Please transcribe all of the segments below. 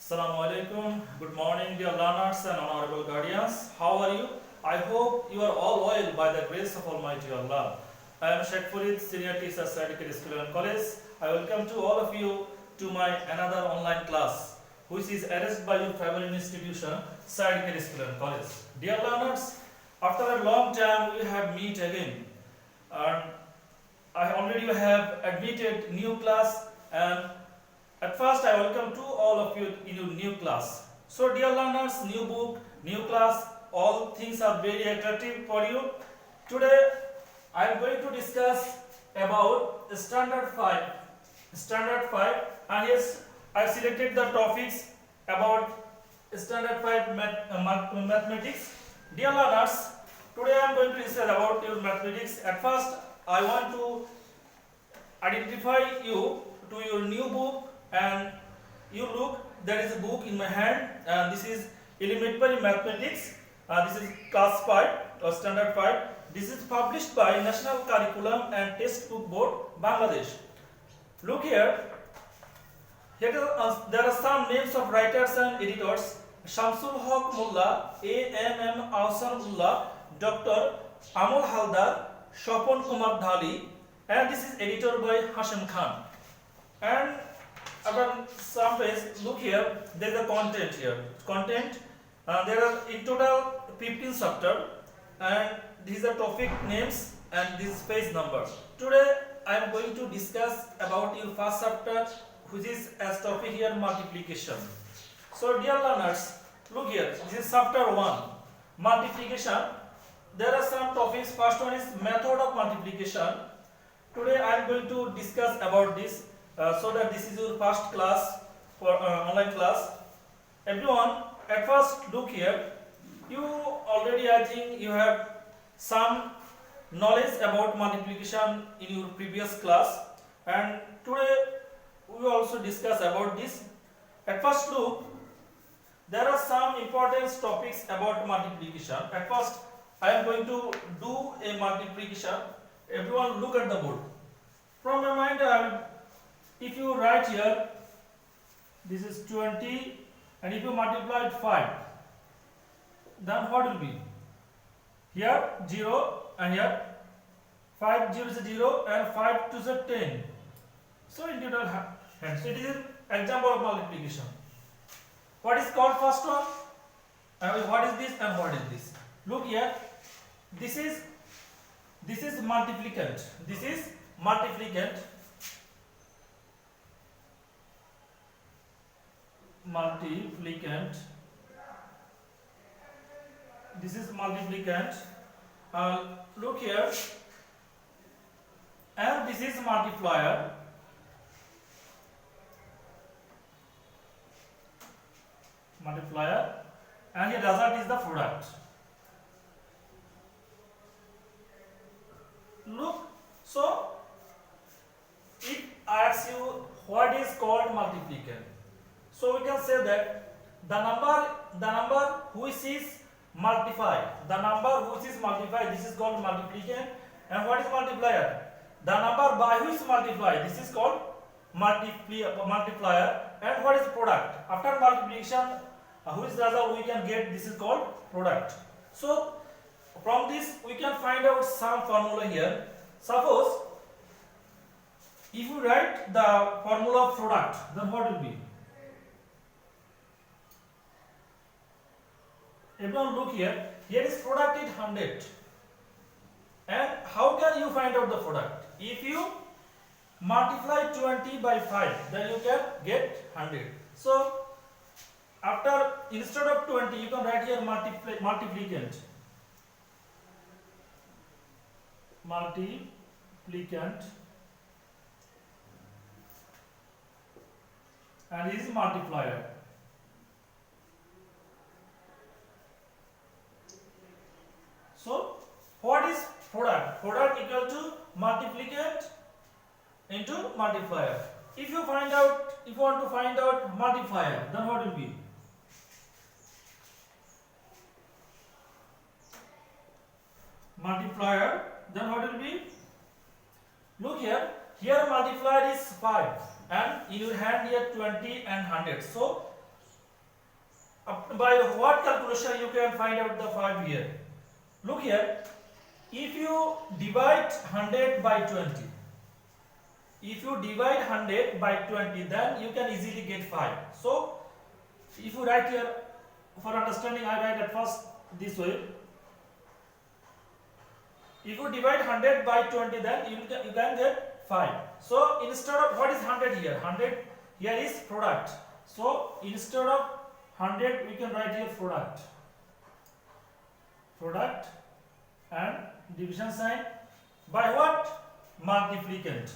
Assalamu alaikum. Good morning, dear learners and honorable guardians. How are you? I hope you are all well by the grace of Almighty Allah. I am Sheikh Farid, Senior Teacher, Sadikir School and College. I welcome to all of you to my another online class, which is arranged by your favorite institution, Sadikir School and College. Dear learners, after a long time we have meet again, and I already have admitted new class, and at first I welcome to all of you in your new class. So dear learners, new book, new class, all things are very attractive for you. Today I am going to discuss about Standard 5. Standard 5, and yes, I selected the topics about Standard 5 mathematics. Dear learners, today I am going to discuss about your mathematics. At first I want to identify you to your new book, and you look, there is a book in my hand, and this is Elementary Mathematics. This is class 5 or standard 5. This is published by National Curriculum and Textbook Board, Bangladesh. Look here, there are some names of writers and editors: Shamsul Haq Mullah, A.M.M. Ahsan Ullah, Dr. Amol Haldar, Shopon Kumar Dhali, and this is edited by Hashim Khan. And about some page, look here, there is a content here. Content, there are in total 15 chapters, and these are topic names and this page number. Today I am going to discuss about your first chapter, which is as topic here multiplication. So dear learners, look here, this is chapter 1, multiplication. There are some topics. First one is method of multiplication. Today I am going to discuss about this. So that this is your first class for online class. Everyone, at first look here. You already, I think, you have some knowledge about multiplication in your previous class, and today we will also discuss about this. At first look, there are some important topics about multiplication. At first, I am going to do a multiplication. Everyone, look at the board. From my mind, if you write here, this is 20, and if you multiply it 5, then what will be? Here 0, and here 5 0 is 0, and 5 2 is 10. So in total, so it is an example of multiplication. What is called first one? And what is this and what is this? Look here. This is multiplicand. This is multiplicand. Multiplicand. This is multiplicand. Look here, and this is multiplier. Multiplier, and the result is the product. Look, so it asks you what is called multiplicand. So we can say that the number which is multiplied, this is called multiplicand. And what is multiplier? The number by which multiply, this is called multiplier. And what is product? After multiplication, which result we can get, this is called product. So from this we can find out some formula here. Suppose if you write the formula of product, then what will be? Everyone look here. Here is product is 100. And how can you find out the product? If you multiply 20 by 5, then you can get 100. So after, instead of 20, you can write here multiplicand. Multiplicand. And this is multiplier. So what is product? Product equal to multiplicand into multiplier. If you want to find out multiplier, then what will be? Multiplier, then what will be? Look here, multiplier is 5, and in your hand here 20 and 100. So By what calculation you can find out the 5 here? Look here, if you divide 100 by 20, if you divide 100 by 20, then you can easily get 5. So if you write here, for understanding I write at first this way. If you divide 100 by 20, then you can get 5. So instead of, what is 100 here? 100 here is product. So instead of 100 we can write here product. Product and division sign by what? Multiplicand.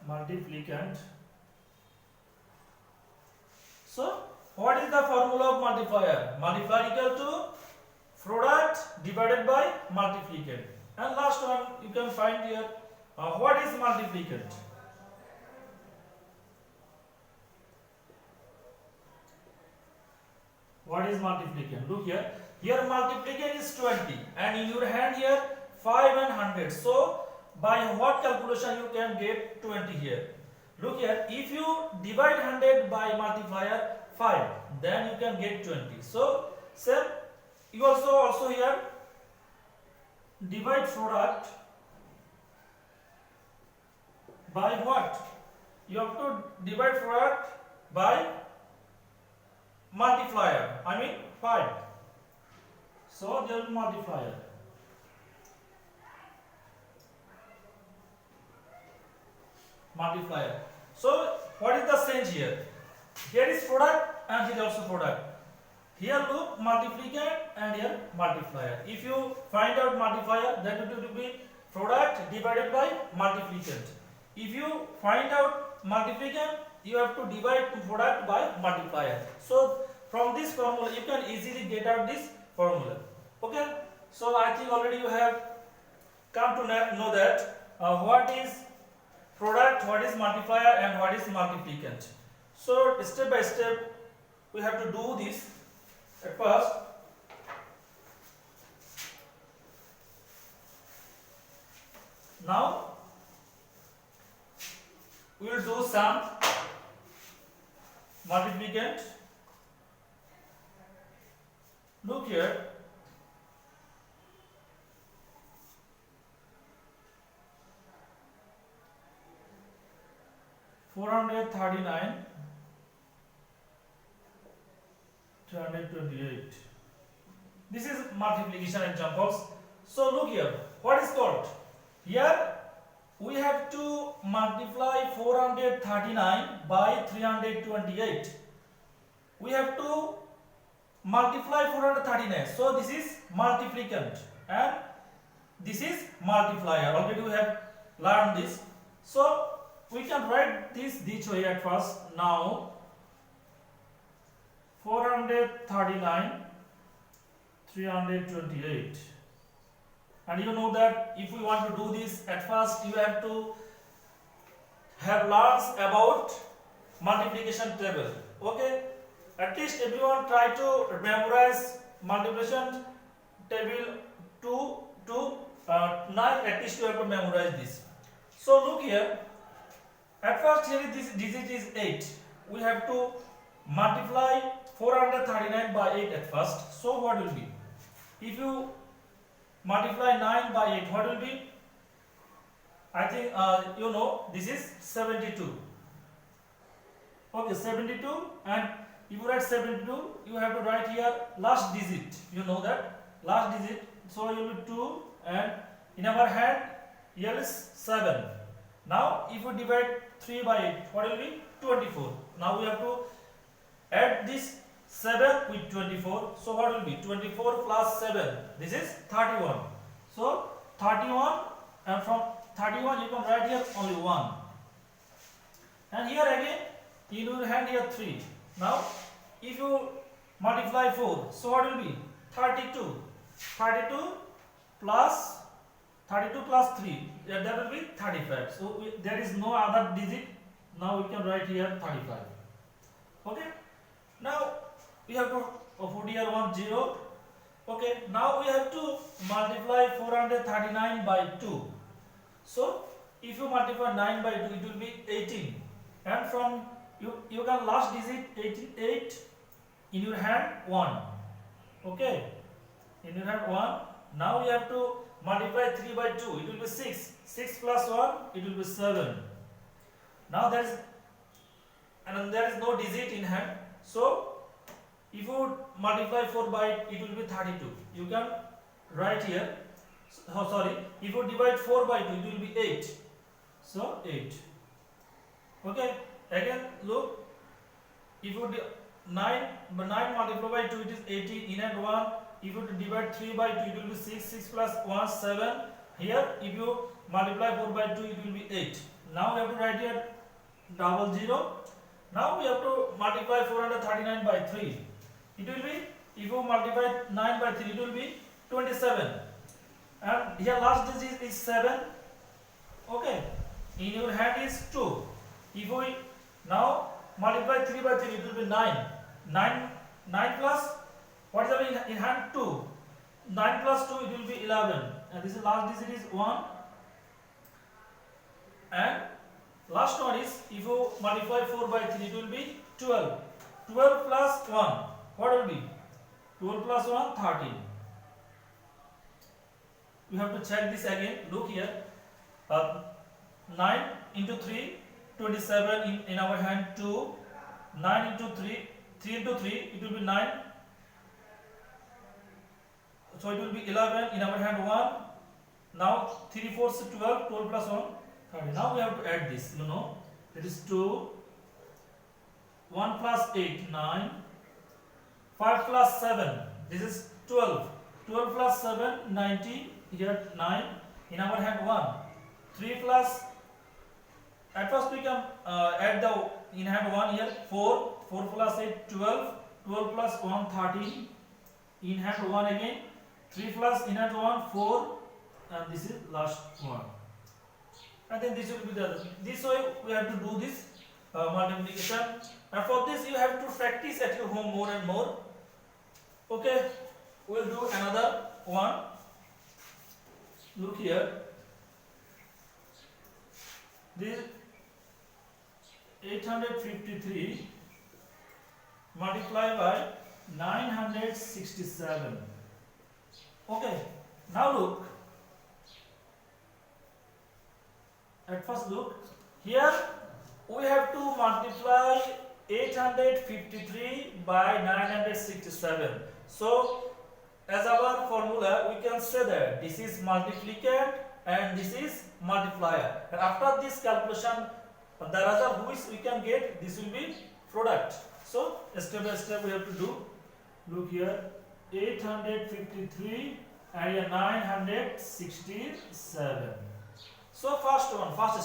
Multiplicand. So what is the formula of multiplier? Multiplier equal to product divided by multiplicand. And last one you can find here, what is multiplicand? What is multiplicand? Look here. Here multiplicand is 20 and in your hand here 5 and 100. So by what calculation you can get 20 here? Look here, if you divide 100 by multiplier 5, then you can get 20. So same, you also here divide product by what? You have to divide product by multiplier, I mean 5. So there will be multiplier. Multiplier. So what is the change here? Here is product and here also product. Here look multiplicand and here multiplier. If you find out multiplier, then it will be product divided by multiplicand. If you find out multiplicand, you have to divide product by multiplier. So from this formula you can easily get out this formula. Okay. So I think already you have come to know that what is product, what is multiplier and what is multiplicand. So step by step we have to do this. At first now we will do some multiplicand. Look here, $439, 328. This is multiplication examples. So look here, what is called? Here we have to multiply 439 by 328. We have to multiply 439. So this is multiplicand and this is multiplier. Already we have learned this. So we can write this way at first. Now 439, 328. And you know that if we want to do this, at first you have to have learned about multiplication table. Okay, at least everyone try to memorize multiplication table 2 to 9. At least you have to memorize this. So look here, at first here this digit is 8. We have to multiply 439 by 8 at first. So what will be? If you multiply 9 by 8, what will be? I think you know this is 72. Okay, 72, and if you write 72, you have to write here last digit. You know that last digit. So you will 2, and in our hand here is 7. Now if you divide 3 by 8, what will be? 24. Now we have to add this 7 with 24. So what will be? 24 plus 7. This is 31. So 31, and from 31 you can write here only 1. And here again in your hand here 3. Now if you multiply 4, so what will be? 32. 32 plus 3, that will be 35. So there is no other digit. Now we can write here 35. Okay. Now we have to put here 1 0. Okay. Now we have to multiply 439 by 2. So if you multiply 9 by 2, it will be 18. and from you can last digit 88 in your hand 1. Okay, in your hand 1. Now you have to multiply 3 by 2, it will be 6. 6 plus 1, it will be 7. Now there is no digit in hand, so if you multiply 4 by it, it will be 32. You can write here, if you divide 4 by 2, it will be 8. So 8. Okay, again look, if you 9 multiplied by 2, it is 18 in and 1. If you divide 3 by 2, it will be 6. 6 plus 1, 7. Here if you multiply 4 by 2, it will be 8. Now we have to write here 00. Now we have to multiply 439 by 3. It will be, if you multiply 9 by 3, it will be 27. And here last digit is 7. Okay, in your hand is 2. If we now multiply 3 by 3, it will be 9. 9 plus, what is the in hand? 2. 9 plus 2, it will be 11. And this is last digit is 1. And last one is, if you multiply 4 by 3, it will be 12. 12 plus 1, what will be? 12 plus 1, 13. We have to check this again. Look here. 9 into 3, 27 in our hand 2. 9 into 3, 3 into 3, it will be 9. So it will be 11 in our hand 1. Now 3 4 is 12, 12 plus 1, 30. Now we have to add this, it is 2. 1 plus 8, 9. 5 plus 7, this is 12. 12 plus 7, 19. Here 9 in our hand 1. 3 plus, at first we can add the in hand 1 here 4. 4 plus 8, 12. 12 plus 1, 13. In hand 1 again. 3 plus in hand 1, 4. And this is last one. And then this will be the other. This way we have to do this multiplication. And for this you have to practice at your home more and more. Okay, we will do another one. Look here. This 853 multiplied by 967. Okay, now look. At first look, here we have to multiply 853 by 967. So as our formula, we can say that this is multiplicand and this is multiplier. And after this calculation, the result which we can get, this will be product. So step by step we have to do. Look here, 853 and 967. So first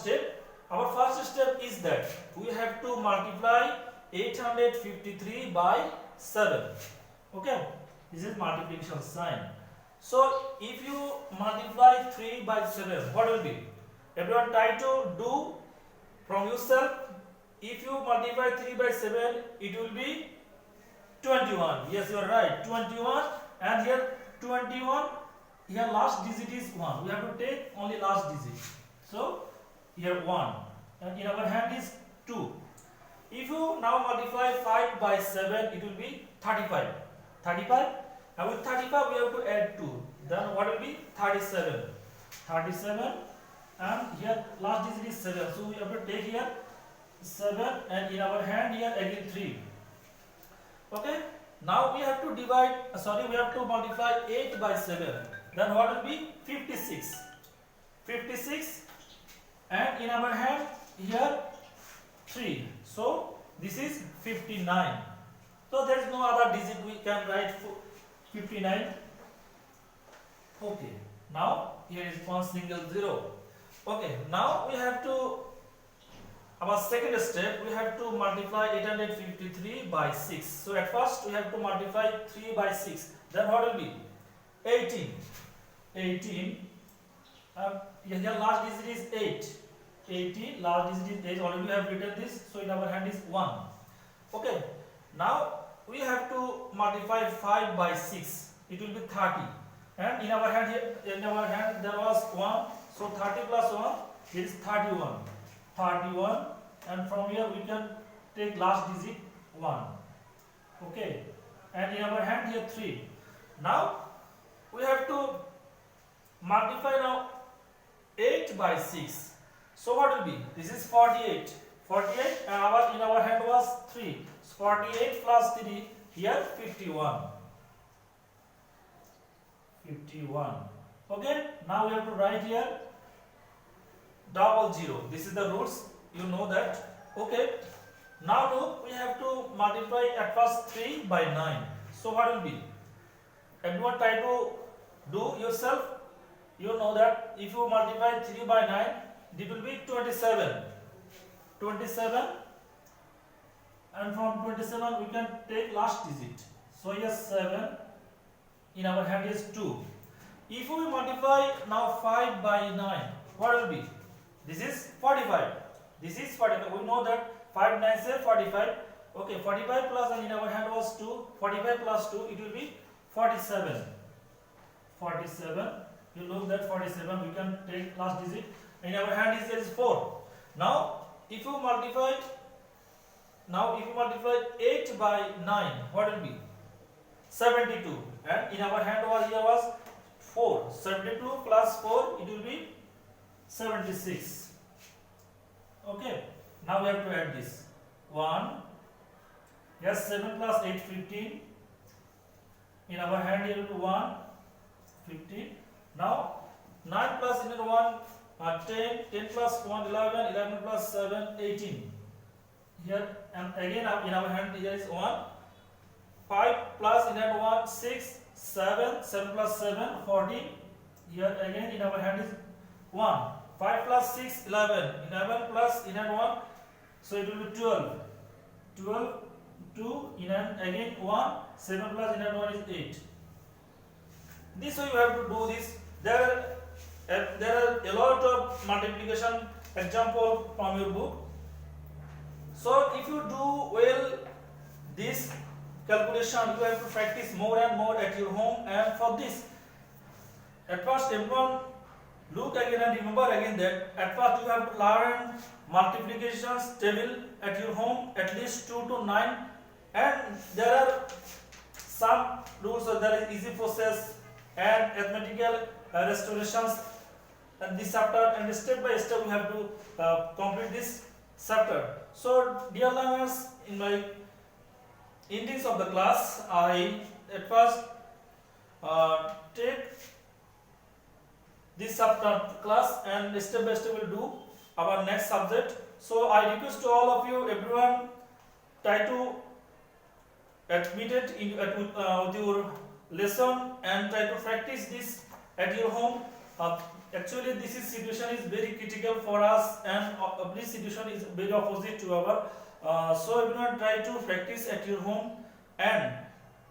step, our first step is that we have to multiply 853 by 7. Okay, this is multiplication sign. So if you multiply 3 by 7, what will be? Everyone try to do from yourself. If you multiply 3 by 7, it will be 21. Yes, you are right, 21. And here 21, here last digit is 1. We have to take only last digit. So here 1. And in our hand is 2. If you now multiply 5 by 7, it will be 35. 35. And with 35 we have to add 2. Then what will be? 37. 37. And here last digit is 7. So we have to take here 7 and in our hand here again 3. Okay. Now we have to we have to multiply 8 by 7. Then what will be? 56. 56. And in our hand here 3. So this is 59. So there is no other digit we can write for 59. Okay. Now here is one single 0. Okay. Now we have to, our second step, we have to multiply 853 by 6. So at first we have to multiply 3 by 6. Then what will be? 18. 18. Here last digit is 8. 18, last digit is 8. Already we have written this. So in our hand is 1. Okay. Now we have to multiply 5 by 6. It will be 30. And in our hand there was 1. So 30 plus 1 is 31. 31. and from here we can take last digit 1. Okay, and in our hand here 3. Now we have to multiply now 8 by 6. So what will be? This is 48. 48 and in our hand was 3. So 48 plus 3 here 51. 51. Okay, now we have to write here double 0. This is the roots, you know that. Okay, now look, we have to multiply at first 3 by 9. So what will be? Everyone try to do yourself. You know that if you multiply 3 by 9, it will be 27. 27, and from 27 we can take last digit. So here 7, in our hand is 2. If we multiply now 5 by 9, what will be? This is 45. This is 45. We know that 5 9 say 45. Okay, 45 plus, and in our hand was 2. 45 plus 2, it will be 47. 47. You look that 47. We can take last digit. In our hand is there is 4. Now, if you multiply 8 by 9, what will be? 72. And in our hand was here was 4. 72 plus 4, it will be 76. Okay. Now we have to add this. 1. Yes, 7 plus 8, 15. In our hand here will be 1, 15. Now 9 plus 1, 10. 10 plus 1, 11. 11 plus 7, 18. Here and again in our hand here is 1. 5 plus 1, 6. 7. 7 plus 7, 14. Here again in our hand is 1. 5 plus 6, 11. 11 plus 1, so it will be 12. 12, 2, again 1. 7 plus 1 is 8. This way you have to do this. There are a lot of multiplication example from your book. So if you do well this calculation, you have to practice more and more at your home. And for this, at first everyone look again and remember again that at first you have to learn multiplications table at your home, at least 2 to 9, and there are some rules. So there is easy process and arithmetical restorations and this chapter, and step by step we have to complete this chapter. So dear learners, in my endings of the class, I at first take this chapter class, and step by step will do our next subject. So I request to all of you, everyone, try to admit it with your lesson and try to practice this at your home. Actually this situation is very critical for us, and this situation is very opposite to our so everyone try to practice at your home, and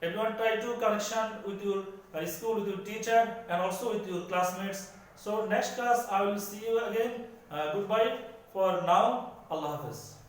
everyone try to connection with your school, with your teacher, and also with your classmates. So next class I will see you again. Goodbye for now. Allah Hafiz.